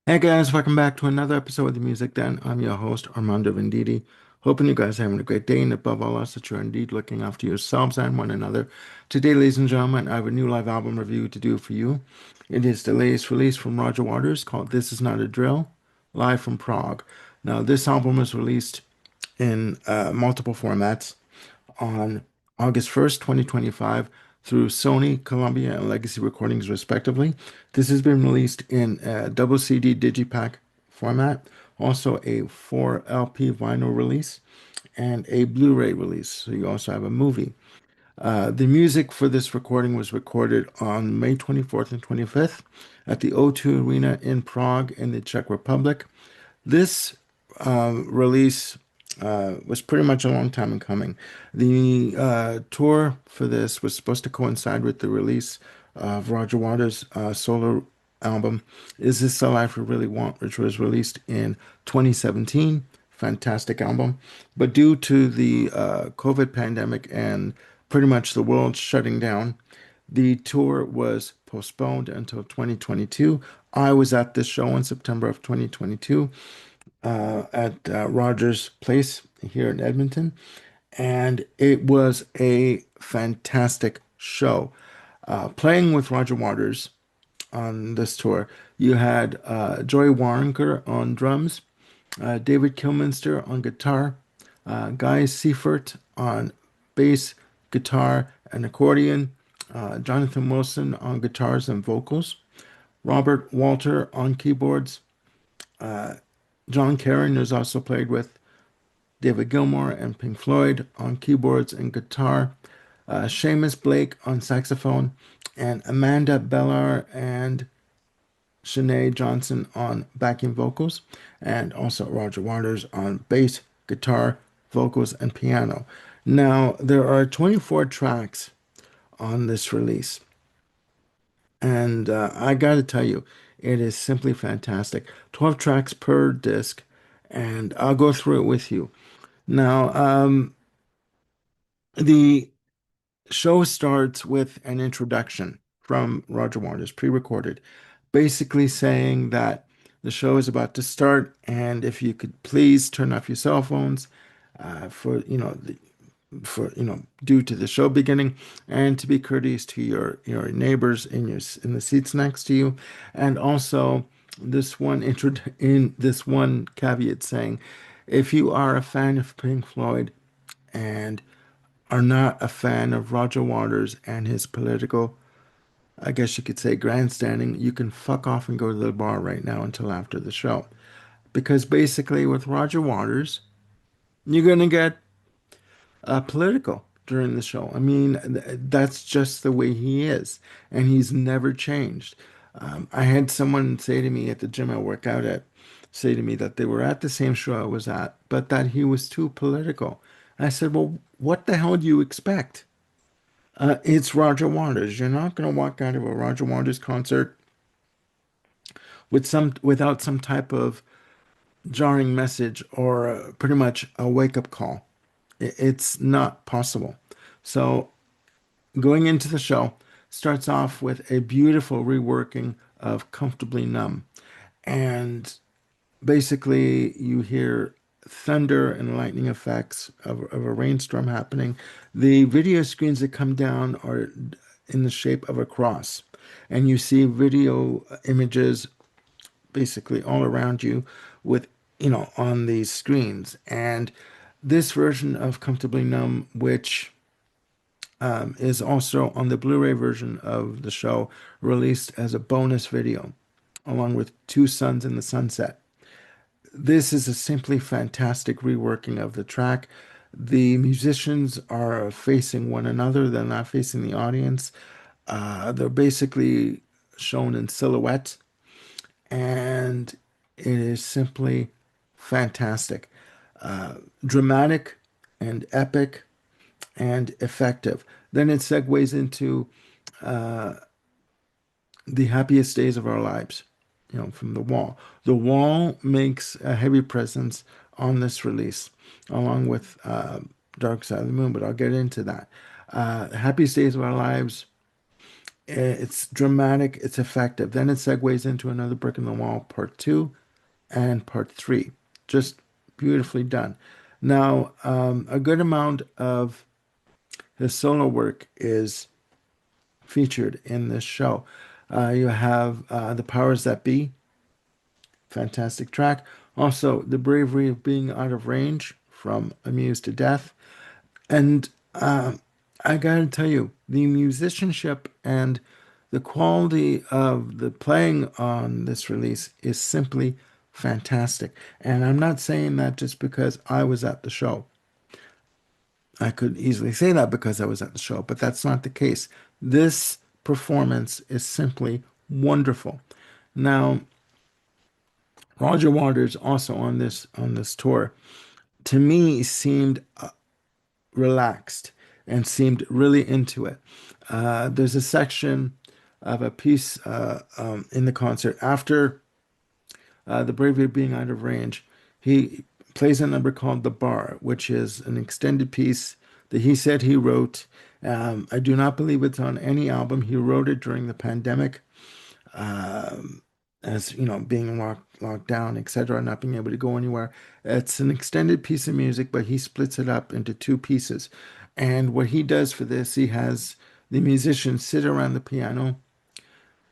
Hey guys, welcome back to another episode of the Music Den. I'm your host, Armando Venditti. Hoping you guys are having a great day, and above all else, that you're indeed looking after yourselves and one another. Today, ladies and gentlemen, I have a new live album review to do for you. It is the latest release from Roger Waters called This Is Not a Drill, live from Prague. Now, this album was released in multiple formats on August 1st, 2025 through Sony, Columbia, and Legacy Recordings, respectively. This has been released in a double CD digipack format, also a 4 LP vinyl release, and a Blu-ray release. So you also have a movie. The music for this recording was recorded on May 24th and 25th at the O2 Arena in Prague in the Czech Republic. This release was pretty much a long time in coming. The tour for this was supposed to coincide with the release of Roger Waters' solo album, Is This the Life We Really Want, which was released in 2017. Fantastic album. But due to the COVID pandemic and pretty much the world shutting down, the tour was postponed until 2022. I was at this show in September of 2022 at Rogers Place here in Edmonton, and it was a fantastic show. Playing with Roger Waters on this tour, you had Joy Waronker on drums, David Kilminster on guitar, Guy Seifert on bass, guitar, and accordion, Jonathan Wilson on guitars and vocals, Robert Walter on keyboards, John Karen, who's also played with David Gilmour and Pink Floyd on keyboards and guitar, Seamus Blake on saxophone, and Amanda Bellar and Sinead Johnson on backing vocals, and also Roger Waters on bass, guitar, vocals, and piano. Now, there are 24 tracks on this release, and I got to tell you, it is simply fantastic. 12 tracks per disc, and I'll go through it with you. Now, the show starts with an introduction from Roger Waters, pre-recorded, basically saying that the show is about to start, and if you could please turn off your cell phones for due to the show beginning, and to be courteous to your neighbors in the seats next to you, and also this one caveat saying, if you are a fan of Pink Floyd and are not a fan of Roger Waters and his political, I guess you could say, grandstanding, you can fuck off and go to the bar right now until after the show. Because basically, with Roger Waters, you're going to get political during the show. I mean, that's just the way he is, and he's never changed. I had someone say to me at the gym I work out at, say to me that they were at the same show I was at, but that he was too political. I said, well, what the hell do you expect? It's Roger Waters. You're not going to walk out of a Roger Waters concert without some type of jarring message or pretty much a wake-up call. It's not possible. So going into the show starts off with a beautiful reworking of Comfortably Numb. And basically, you hear thunder and lightning effects of a rainstorm happening. The video screens that come down are in the shape of a cross. And you see video images basically all around you with, on these screens. And this version of Comfortably Numb, which is also on the Blu-ray version of the show, released as a bonus video, along with Two Suns in the Sunset. This is a simply fantastic reworking of the track. The musicians are facing one another, they're not facing the audience. They're basically shown in silhouette, and it is simply fantastic. Dramatic and epic and effective. Then it segues into the happiest days of our lives, from The Wall. The Wall makes a heavy presence on this release, along with Dark Side of the Moon, but I'll get into that. Happiest days of our lives It's dramatic, it's effective. Then it segues into Another Brick in the Wall, part two and part three. Just beautifully done. Now, a good amount of his solo work is featured in this show. You have The Powers That Be, fantastic track. Also, The Bravery of Being Out of Range from Amused to Death. And I gotta tell you, the musicianship and the quality of the playing on this release is simply fantastic. And I'm not saying that just because I was at the show. I could easily say that because I was at the show, but that's not the case. This performance is simply wonderful. Now, Roger Waters also on this tour to me seemed relaxed and seemed really into it. There's a section of a piece in the concert after The Bravery of Being Out of Range. He plays a number called The Bar, which is an extended piece that he said he wrote. I do not believe it's on any album. He wrote it during the pandemic, as you know, being locked down, etc., not being able to go anywhere. It's an extended piece of music, but he splits it up into two pieces. And what he does for this, he has the musicians sit around the piano,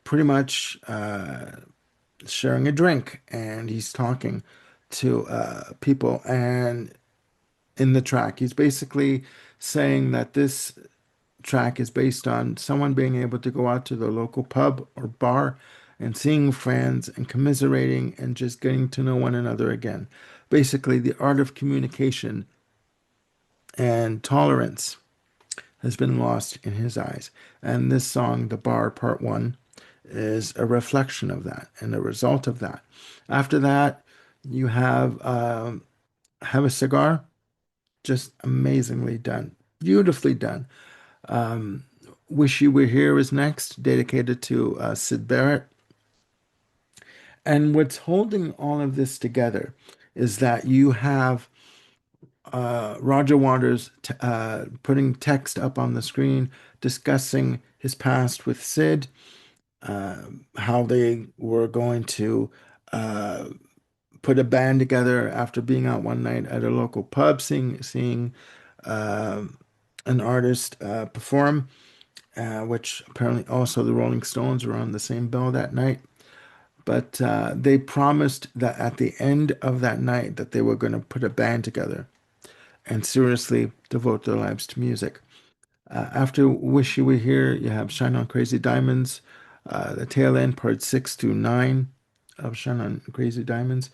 pretty much sharing a drink, and he's talking to people. And in the track, he's basically saying that this track is based on someone being able to go out to the local pub or bar and seeing friends and commiserating and just getting to know one another again. Basically, the art of communication and tolerance has been lost in his eyes. And this song, The Bar Part 1, is a reflection of that and a result of that. After that, you have a Cigar, just amazingly done, beautifully done. Wish You Were Here is next, dedicated to Sid Barrett. And what's holding all of this together is that you have Roger Waters putting text up on the screen discussing his past with Sid, how they were going to uh, put a band together after being out one night at a local pub, seeing uh, an artist perform, which apparently also the Rolling Stones were on the same bill that night. But they promised that at the end of that night that they were going to put a band together and seriously devote their lives to music. After Wish You Were Here, you have Shine On Crazy Diamonds, the tail end, part 6 to 9 of Shine On Crazy Diamonds.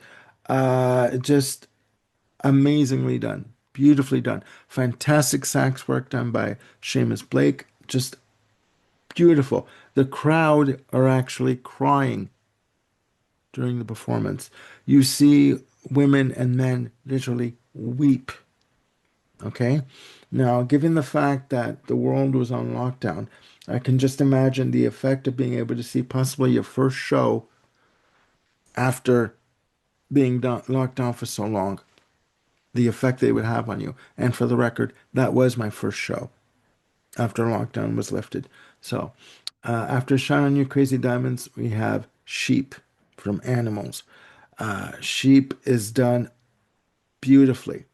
Just amazingly done, beautifully done. Fantastic sax work done by Seamus Blake, just beautiful. The crowd are actually crying during the performance. You see women and men literally weep. Okay. Now, given the fact that the world was on lockdown, I can just imagine the effect of being able to see possibly your first show after being locked down for so long, the effect they would have on you. And for the record, that was my first show after lockdown was lifted. So, after Shine on You Crazy Diamonds, we have Sheep from Animals. Sheep is done beautifully.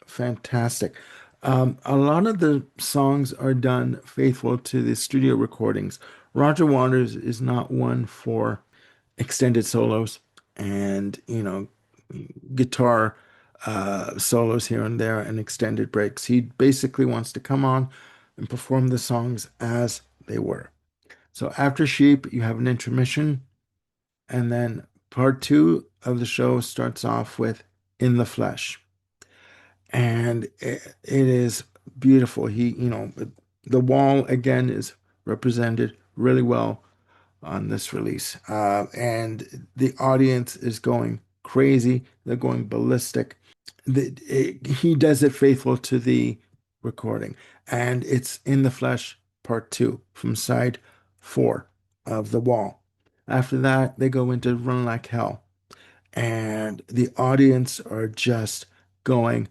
Fantastic. A lot of the songs are done faithful to the studio recordings. Roger Waters is not one for extended solos and, guitar solos here and there and extended breaks. He basically wants to come on and perform the songs as they were. So after Sheep, you have an intermission, and then part two of the show starts off with In the Flesh. And it is beautiful. The wall again is represented really well on this release, and the audience is going crazy. They're going ballistic. He does it faithful to the recording, and it's In the Flesh Part Two from side four of the wall. After that, they go into Run Like Hell, and the audience are just going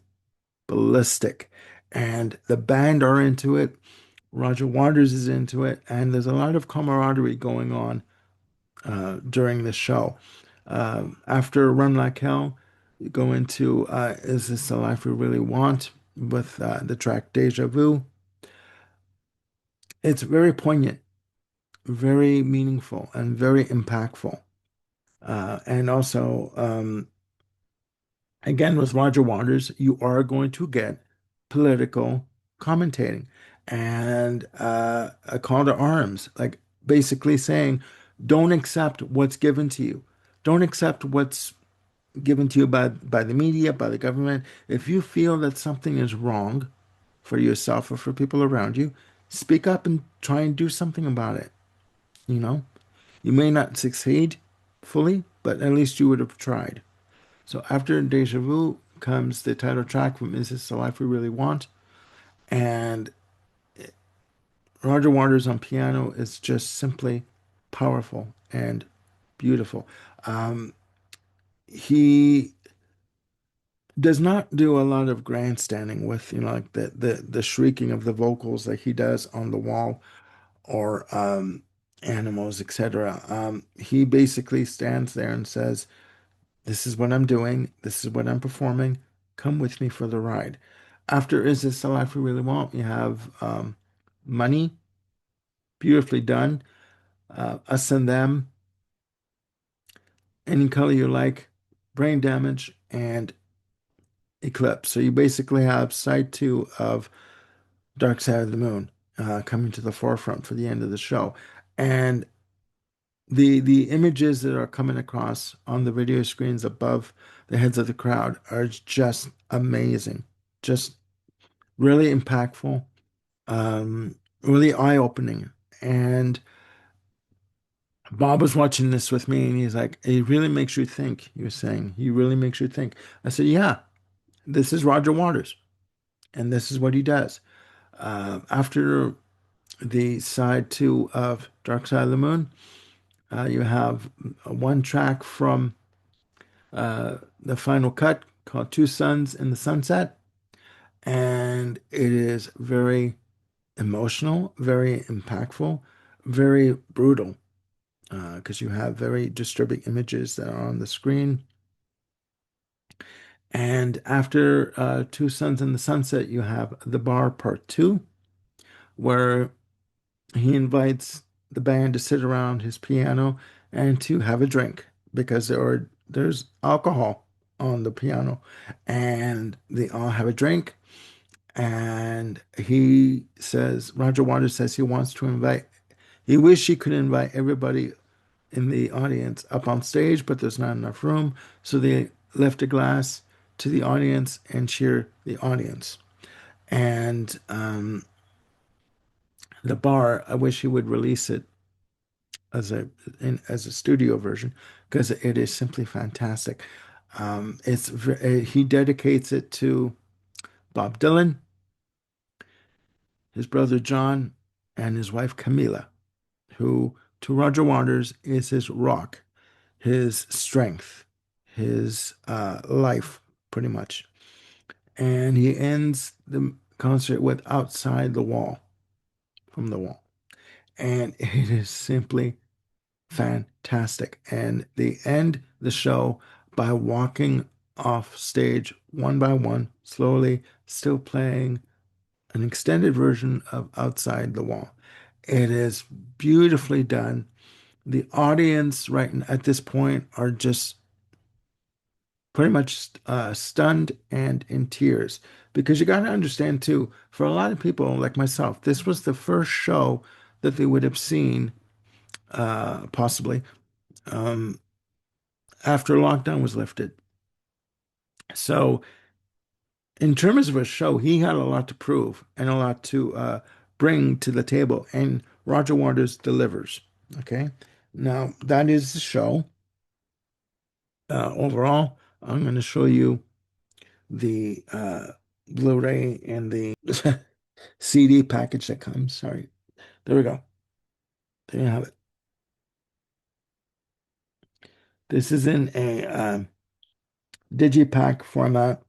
ballistic. And the band are into it. Roger Waters is into it, and there's a lot of camaraderie going on during the show. After Run Like Hell, you go into Is This the Life We Really Want with the track Deja Vu. It's very poignant, very meaningful, and very impactful. And also, again, with Roger Waters, you are going to get political commentating and a call to arms, like basically saying, don't accept what's given to you. Don't accept what's given to you by the media, by the government. If you feel that something is wrong for yourself or for people around you, speak up and try and do something about it. You know, you may not succeed fully, but at least you would have tried. So after Deja Vu comes the title track from Is This the Life We Really Want? And Roger Waters on piano is just simply powerful and beautiful. Um, he does not do a lot of grandstanding with, like the shrieking of the vocals like he does on The Wall or Animals, etc. He basically stands there and says, "This is what I'm doing. This is what I'm performing. Come with me for the ride." After Is This the Life We Really Want? You have Money, beautifully done. Us and Them, Any Color You Like, Brain Damage, and Eclipse. So you basically have side two of Dark Side of the Moon coming to the forefront for the end of the show. And the images that are coming across on the video screens above the heads of the crowd are just amazing. Just really impactful, really eye-opening. And Bob was watching this with me and he's like, it really makes you think, he was saying. He really makes you think. I said, yeah, this is Roger Waters and this is what he does. After the side two of Dark Side of the Moon, you have one track from the final cut called Two Suns in the Sunset. And it is very emotional, very impactful, very brutal, because you have very disturbing images that are on the screen. And after Two Suns in the Sunset, you have The Bar Part 2, where he invites the band to sit around his piano and to have a drink because there's alcohol on the piano. And they all have a drink. And Roger Waters says he wish he could invite everybody in the audience up on stage, but there's not enough room. So they lift a glass to the audience and cheer the audience. And the bar, I wish he would release it as a studio version because it is simply fantastic. He dedicates it to Bob Dylan, his brother John, and his wife Camila, who to Roger Waters is his rock, his strength, his life, pretty much. And he ends the concert with Outside the Wall, from the Wall. And it is simply fantastic. And they end the show by walking off stage one by one, slowly, still playing an extended version of Outside the Wall. It is beautifully done. The audience right at this point are just pretty much stunned and in tears because you got to understand too, for a lot of people like myself, this was the first show that they would have seen, possibly, um, after lockdown was lifted. So, in terms of a show, he had a lot to prove and a lot to bring to the table, and Roger Waters delivers. Okay, now that is the show. Overall, I'm going to show you the Blu-ray and the CD package that comes. Sorry. There we go. There you have it. This is in a digipack format,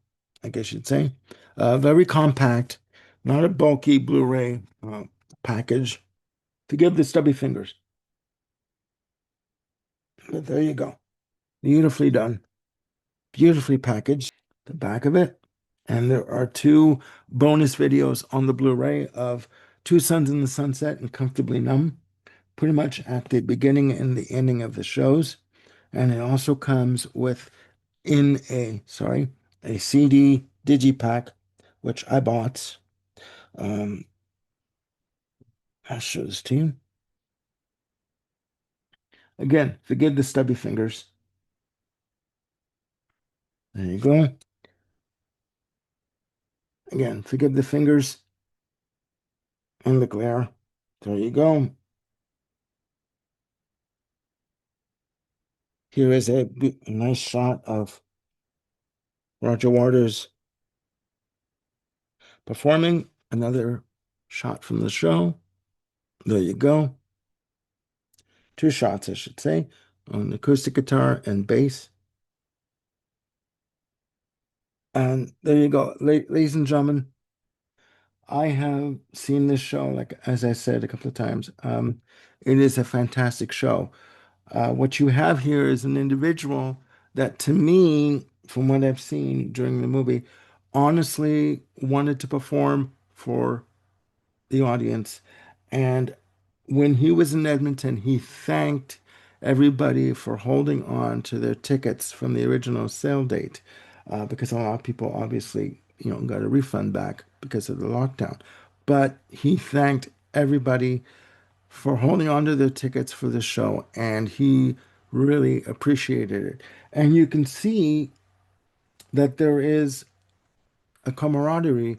I guess you'd say. Very compact, not a bulky Blu-ray package. Forgive the stubby fingers. But there you go. Beautifully done. Beautifully packaged. The back of it. And there are two bonus videos on the Blu-ray of Two Suns in the Sunset and Comfortably Numb, pretty much at the beginning and the ending of the shows. And it also comes with a CD digipack, which I bought. Um, I'll show this to you. Again, forgive the stubby fingers. There you go. Again, forgive the fingers and the glare. There you go. Here is a nice shot of Roger Waters performing. Another shot from the show. There you go. Two shots, I should say, on acoustic guitar and bass. And there you go. Ladies and gentlemen, I have seen this show, like as I said a couple of times. It is a fantastic show. What you have here is an individual that, to me, from what I've seen during the movie, honestly wanted to perform for the audience. And when he was in Edmonton, he thanked everybody for holding on to their tickets from the original sale date, because a lot of people obviously, got a refund back because of the lockdown. But he thanked everybody for holding on to their tickets for the show, and he really appreciated it. And you can see that there is a camaraderie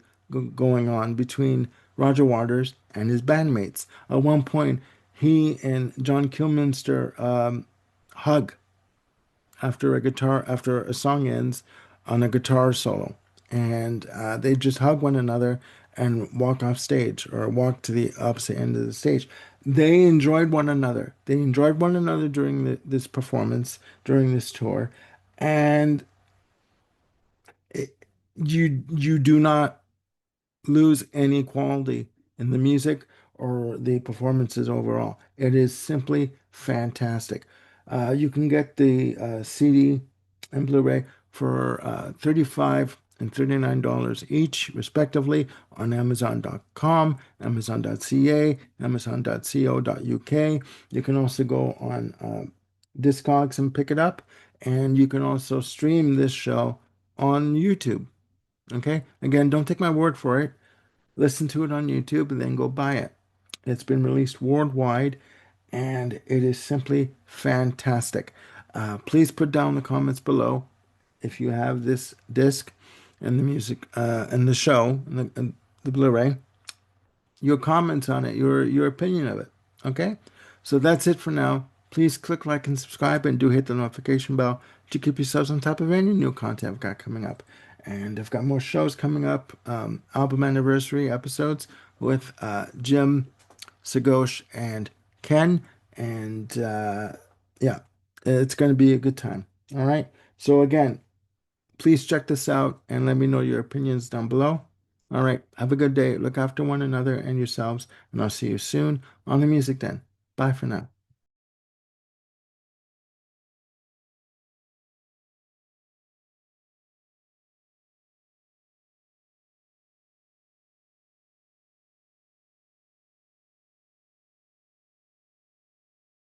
going on between Roger Waters and his bandmates. At one point, he and John Kilminster hug after a song ends on a guitar solo, and they just hug one another and walk off stage or walk to the opposite end of the stage. They enjoyed one another. They enjoyed one another during this performance, during this tour, and you do not lose any quality in the music or the performances overall. It is simply fantastic. You can get the CD and Blu-ray for $35 and $39 each, respectively, on Amazon.com, Amazon.ca, Amazon.co.uk. You can also go on Discogs and pick it up, and you can also stream this show on YouTube. Okay? Again, don't take my word for it. Listen to it on YouTube and then go buy it. It's been released worldwide and it is simply fantastic. Please put down the comments below if you have this disc and the music and the show and the Blu-ray, your comments on it, your opinion of it. Okay? So that's it for now. Please click like and subscribe and do hit the notification bell to keep yourselves on top of any new content I've got coming up. And I've got more shows coming up, album anniversary episodes with Jim, Sagosh, and Ken. And yeah, it's going to be a good time. All right. So again, please check this out and let me know your opinions down below. All right. Have a good day. Look after one another and yourselves. And I'll see you soon on the music den. Bye for now.